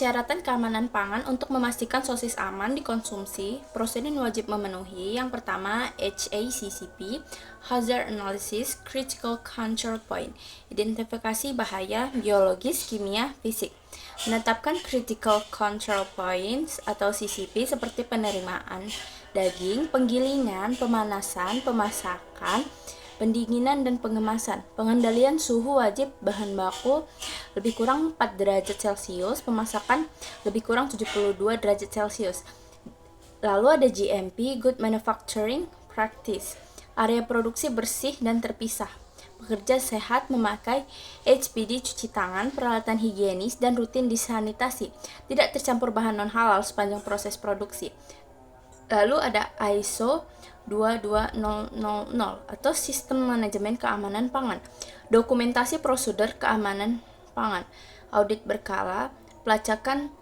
Persyaratan keamanan pangan untuk memastikan sosis aman dikonsumsi, prosedur wajib memenuhi. Yang pertama, HACCP, Hazard Analysis, Critical Control Point, identifikasi bahaya biologis, kimia, fisik. Menetapkan Critical Control Points atau CCP seperti penerimaan daging, penggilingan, pemanasan, pemasakan, pendinginan dan pengemasan. Pengendalian suhu wajib bahan baku lebih kurang 4 derajat Celcius, pemasakan lebih kurang 72 derajat Celcius. Lalu ada GMP, Good Manufacturing Practice. Area produksi bersih dan terpisah. Pekerja sehat memakai HPD, cuci tangan, peralatan higienis, dan rutin disanitasi. Tidak tercampur bahan non-halal sepanjang proses produksi. Lalu ada ISO 22000 atau Sistem Manajemen Keamanan Pangan. Dokumentasi prosedur keamanan pangan. Audit berkala, pelacakan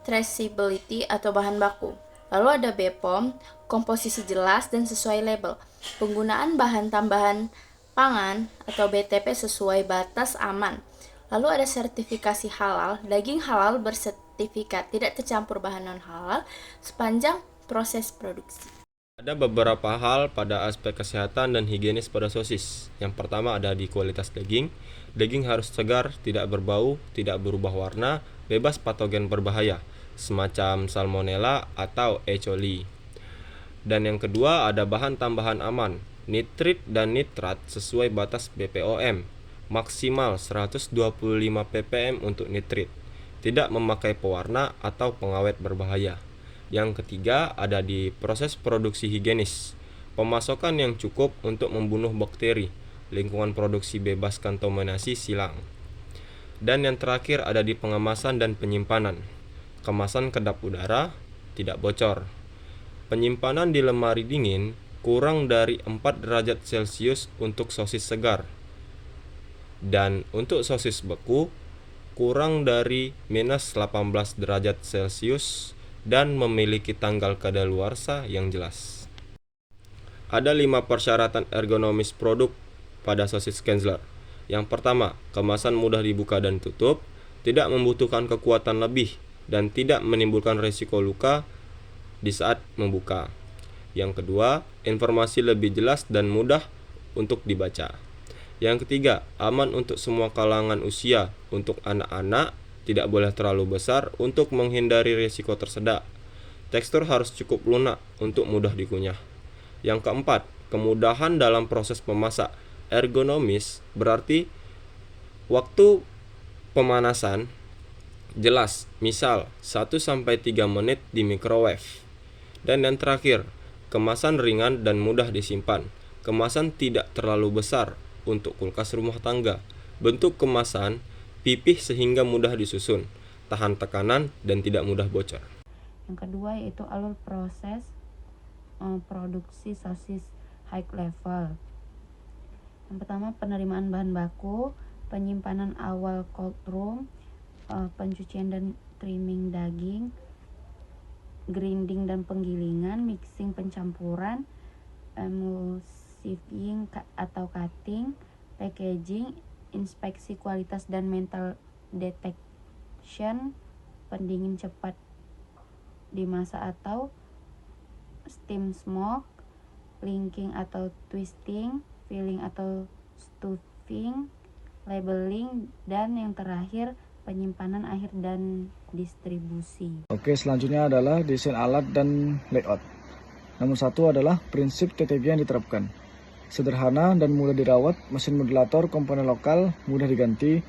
traceability atau bahan baku. Lalu ada BPOM, komposisi jelas dan sesuai label. Penggunaan bahan tambahan pangan atau BTP sesuai batas aman. Lalu ada sertifikasi halal, daging halal bersertifikat tidak tercampur bahan non-halal sepanjang proses produksi. Ada beberapa hal pada aspek kesehatan dan higienis pada sosis. Yang pertama ada di kualitas daging. Daging harus segar, tidak berbau, tidak berubah warna, bebas patogen berbahaya, semacam salmonella atau E. coli. Dan yang kedua ada bahan tambahan aman, nitrit dan nitrat sesuai batas BPOM, maksimal 125 ppm untuk nitrit, tidak memakai pewarna atau pengawet berbahaya. Yang ketiga ada di proses produksi higienis, pemasokan yang cukup untuk membunuh bakteri, lingkungan produksi bebas kontaminasi silang. Dan yang terakhir ada di pengemasan dan penyimpanan, kemasan kedap udara, tidak bocor. Penyimpanan di lemari dingin kurang dari 4 derajat Celcius untuk sosis segar. Dan untuk sosis beku kurang dari minus 18 derajat Celcius dan memiliki tanggal kadaluarsa yang jelas. Ada 5 persyaratan ergonomis produk pada sosis Kienzler. Yang pertama, kemasan mudah dibuka dan tutup, tidak membutuhkan kekuatan lebih, dan tidak menimbulkan risiko luka di saat membuka. Yang kedua, informasi lebih jelas dan mudah untuk dibaca. Yang ketiga, aman untuk semua kalangan usia, untuk anak-anak, tidak boleh terlalu besar untuk menghindari risiko tersedak. Tekstur harus cukup lunak untuk mudah dikunyah. Yang keempat, kemudahan dalam proses memasak. Ergonomis berarti waktu pemanasan jelas, misal 1-3 menit di microwave. Dan yang terakhir, kemasan ringan dan mudah disimpan. Kemasan tidak terlalu besar untuk kulkas rumah tangga. Bentuk kemasan pipih sehingga mudah disusun, tahan tekanan, dan tidak mudah bocor. Yang kedua yaitu alur proses produksi sosis high level. Yang pertama penerimaan bahan baku, penyimpanan awal cold room, pencucian dan trimming daging, grinding dan penggilingan, mixing pencampuran, emulsifying atau cutting, packaging, inspeksi kualitas dan metal detection, pendingin cepat dimasak atau steam smoke, linking atau twisting, filling atau stuffing, labeling, dan yang terakhir penyimpanan akhir dan distribusi. Oke, selanjutnya adalah desain alat dan layout. Nomor 1 adalah prinsip TTG yang diterapkan. Sederhana dan mudah dirawat, mesin modulator, komponen lokal, mudah diganti,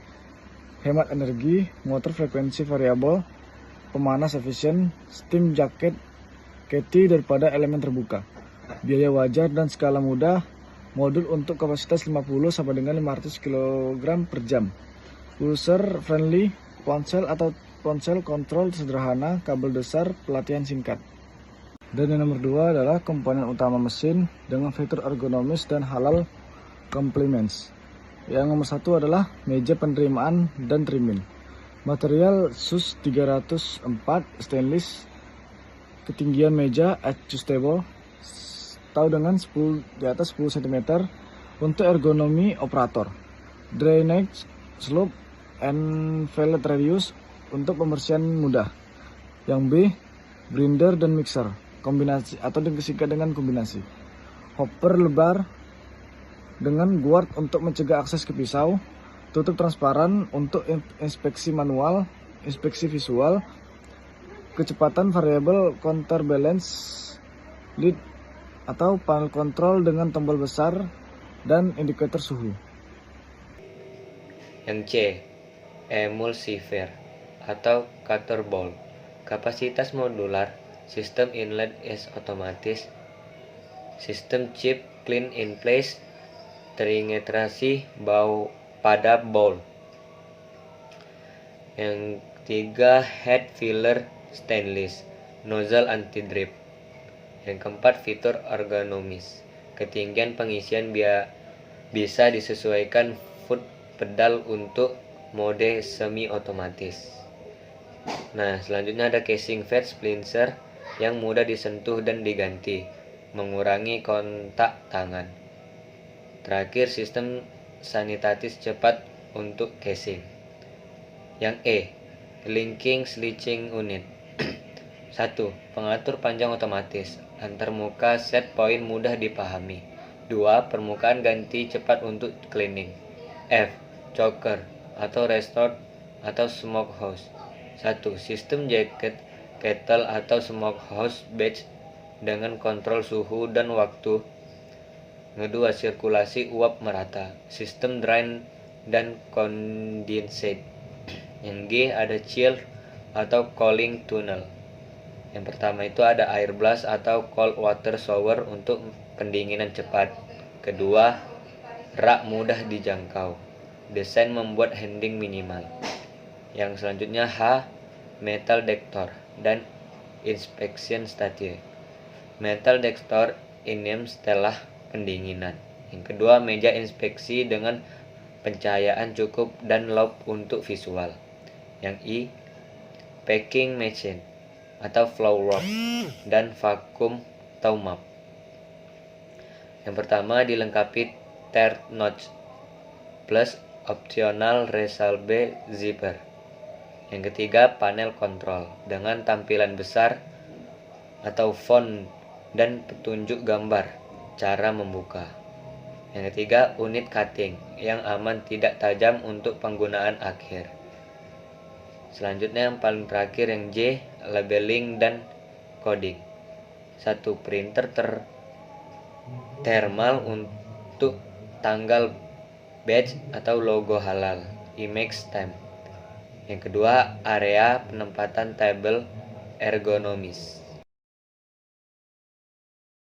hemat energi, motor frekuensi variabel, pemanas efisien, steam jacket, keti daripada elemen terbuka, biaya wajar dan skala mudah, modul untuk kapasitas 50 sampai dengan 500 kg per jam, user friendly, ponsel atau ponsel kontrol sederhana, kabel besar, pelatihan singkat. Dan yang nomor 2 adalah komponen utama mesin dengan fitur ergonomis dan halal complements. Yang nomor 1 adalah meja penerimaan dan trimming. Material SUS 304 stainless, ketinggian meja adjustable, tahu dengan 10 di atas 10 cm untuk ergonomi operator. Drainage slope and fillet radius untuk pembersihan mudah. Yang B, grinder dan mixer, kombinasi atau disingkat dengan kombinasi. Hopper lebar dengan guard untuk mencegah akses ke pisau. Tutup transparan untuk inspeksi manual, inspeksi visual. Kecepatan variabel counterbalance lead atau panel kontrol dengan tombol besar dan indikator suhu. Yang C, emulsifier atau cutter ball, kapasitas modular, sistem inlet is otomatis, sistem chip clean in place, terintegrasi pada bowl. Yang ketiga, head filler stainless, nozzle anti drip. Yang keempat, fitur ergonomis, ketinggian pengisian bisa disesuaikan foot pedal untuk mode semi otomatis. Nah, selanjutnya ada casing fat splinter yang mudah disentuh dan diganti, mengurangi kontak tangan. Terakhir, sistem sanitatis cepat untuk casing. Yang E, linking switching unit. 1. Pengatur panjang otomatis, antarmuka set point mudah dipahami. 2. Permukaan ganti cepat untuk cleaning. F. Choker atau restore atau smoke house. 1. Sistem jacket kettle atau smoke house batch dengan kontrol suhu dan waktu. Kedua, sirkulasi uap merata, sistem drain dan condensate. Yang G ada chill atau cooling tunnel. Yang pertama itu ada air blast atau cold water shower untuk pendinginan cepat. Kedua, rak mudah dijangkau, desain membuat handling minimal. Yang selanjutnya H, metal detector dan inspection station. Metal detector ini setelah pendinginan. Yang kedua, meja inspeksi dengan pencahayaan cukup dan lamp untuk visual. Yang I, packing machine atau flow rock dan vacuum map. Yang pertama dilengkapi third notch plus optional resolve zipper. Yang ketiga, panel kontrol dengan tampilan besar atau font dan petunjuk gambar cara membuka. Yang ketiga, unit cutting yang aman tidak tajam untuk penggunaan akhir. Selanjutnya yang paling terakhir yang J, labeling dan coding. 1. Printer thermal untuk tanggal badge atau logo halal, image stamp. Yang kedua, area penempatan tabel ergonomis.